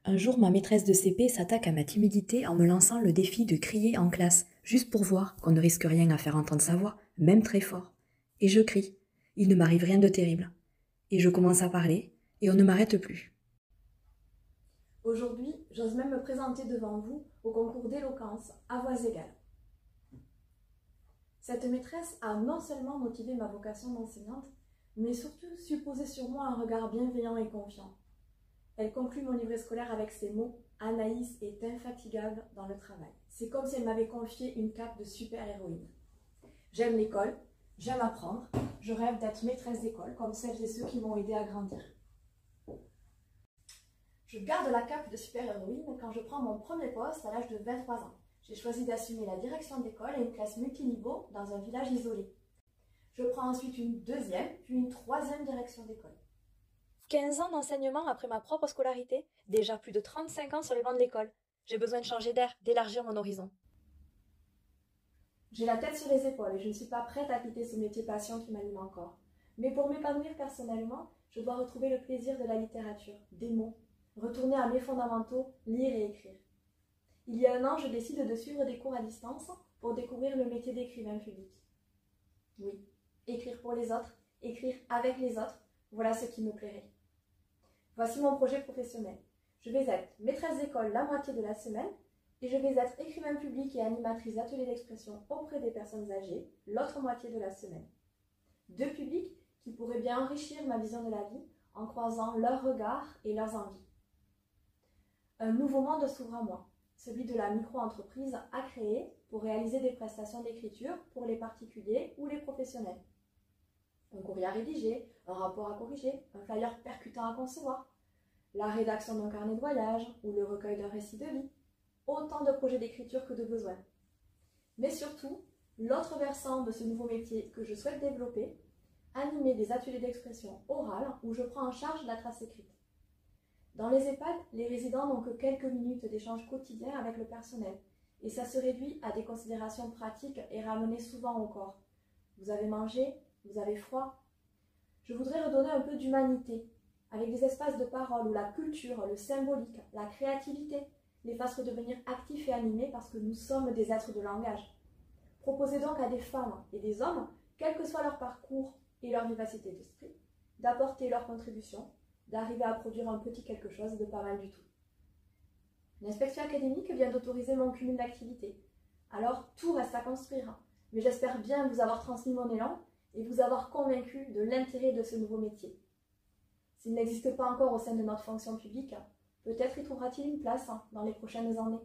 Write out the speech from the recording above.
Un jour, ma maîtresse de CP s'attaque à ma timidité en me lançant le défi de crier en classe, juste pour voir qu'on ne risque rien à faire entendre sa voix, même très fort. Et je crie. Il ne m'arrive rien de terrible. Et je commence à parler, et on ne m'arrête plus. Aujourd'hui, j'ose même me présenter devant vous au concours d'éloquence à voix égale. Cette maîtresse a non seulement motivé ma vocation d'enseignante, mais surtout su poser sur moi un regard bienveillant et confiant. Elle conclut mon livret scolaire avec ces mots « Anaïs est infatigable dans le travail ». C'est comme si elle m'avait confié une cape de super-héroïne. J'aime l'école, j'aime apprendre, je rêve d'être maîtresse d'école comme celles et ceux qui m'ont aidé à grandir. Je garde la cape de super-héroïne quand je prends mon premier poste à l'âge de 23 ans. J'ai choisi d'assumer la direction d'école et une classe multiniveau dans un village isolé. Je prends ensuite une deuxième, puis une troisième direction d'école. 15 ans d'enseignement après ma propre scolarité, déjà plus de 35 ans sur les bancs de l'école. J'ai besoin de changer d'air, d'élargir mon horizon. J'ai la tête sur les épaules et je ne suis pas prête à quitter ce métier passion qui m'anime encore. Mais pour m'épanouir personnellement, je dois retrouver le plaisir de la littérature, des mots, retourner à mes fondamentaux, lire et écrire. Il y a 1 an, je décide de suivre des cours à distance pour découvrir le métier d'écrivain public. Oui, écrire pour les autres, écrire avec les autres, voilà ce qui me plairait. Voici mon projet professionnel. Je vais être maîtresse d'école la moitié de la semaine et je vais être écrivain public et animatrice d'ateliers d'expression auprès des personnes âgées l'autre moitié de la semaine. 2 publics qui pourraient bien enrichir ma vision de la vie en croisant leurs regards et leurs envies. Un nouveau monde s'ouvre à moi, celui de la micro-entreprise à créer pour réaliser des prestations d'écriture pour les particuliers ou les professionnels. Un courrier à rédiger, un rapport à corriger, un flyer percutant à concevoir, la rédaction d'un carnet de voyage ou le recueil d'un récit de vie. Autant de projets d'écriture que de besoins. Mais surtout, l'autre versant de ce nouveau métier que je souhaite développer, animer des ateliers d'expression orale où je prends en charge la trace écrite. Dans les EHPAD, les résidents n'ont que quelques minutes d'échange quotidien avec le personnel et ça se réduit à des considérations pratiques et ramenées souvent au corps. Vous avez mangé? Vous avez froid? Je voudrais redonner un peu d'humanité, avec des espaces de parole où la culture, le symbolique, la créativité les fassent redevenir actifs et animés parce que nous sommes des êtres de langage. Proposez donc à des femmes et des hommes, quel que soit leur parcours et leur vivacité d'esprit, d'apporter leur contribution, d'arriver à produire un petit quelque chose de pas mal du tout. L'inspection académique vient d'autoriser mon cumul d'activités. Alors tout reste à construire, mais j'espère bien vous avoir transmis mon élan et vous avoir convaincu de l'intérêt de ce nouveau métier. S'il n'existe pas encore au sein de notre fonction publique, peut-être y trouvera-t-il une place dans les prochaines années.